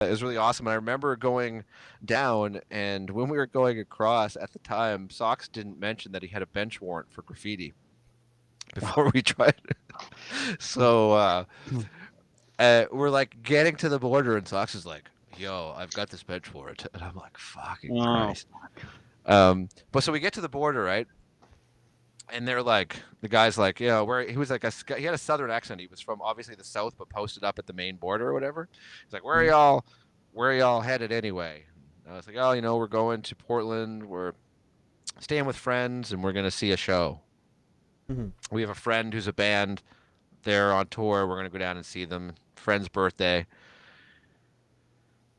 it was really awesome. And I remember going down, and when we were going across at the time, Socks didn't mention that he had a bench warrant for graffiti before we tried it. So we're like getting to the border, and Socks is like, "Yo, I've got this bench warrant," and I'm like, "Fucking Oh, Christ!" But so we get to the border, right? And they're like, the guy's like, where he was like he had a southern accent. He was from obviously the south, but posted up at the main border or whatever. He's like, where are y'all headed anyway? And I was like, oh, we're going to Portland. We're staying with friends, and we're gonna see a show. Mhm. We have a friend who's a band. They're on tour. We're gonna go down and see them. Friend's birthday.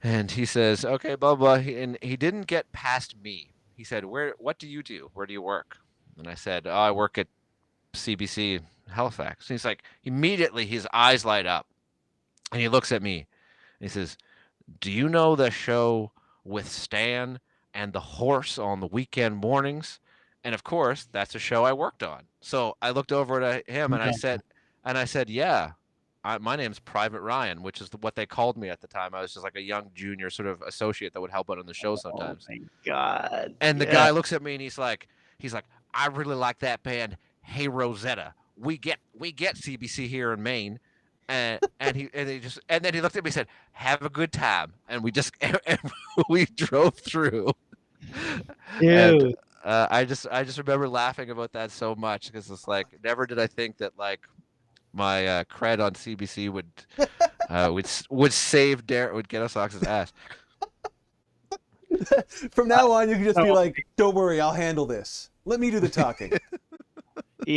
And he says, okay, blah blah. And he didn't get past me. He said, What do you do? Where do you work? And I said, oh, I work at CBC Halifax. And he's like, immediately his eyes light up, and he looks at me, and he says, "Do you know the show with Stan and the horse on the weekend mornings?" And of course, that's a show I worked on. So I looked over at him, and I said, "Yeah, my name's Private Ryan," which is what they called me at the time. I was just like a young junior sort of associate that would help out on the show oh sometimes. my God. And the Yeah. guy looks at me, and he's like, "I really like that band. Hey Rosetta, we get CBC here in Maine." And then he looked at me and said, "Have a good time." And and we drove through. And Dude. I just remember laughing about that so much because it's like never did I think that like my cred on CBC would get us Ox's ass. From now on, you can just be Oh, like, "Don't worry, I'll handle this. Let me do the talking."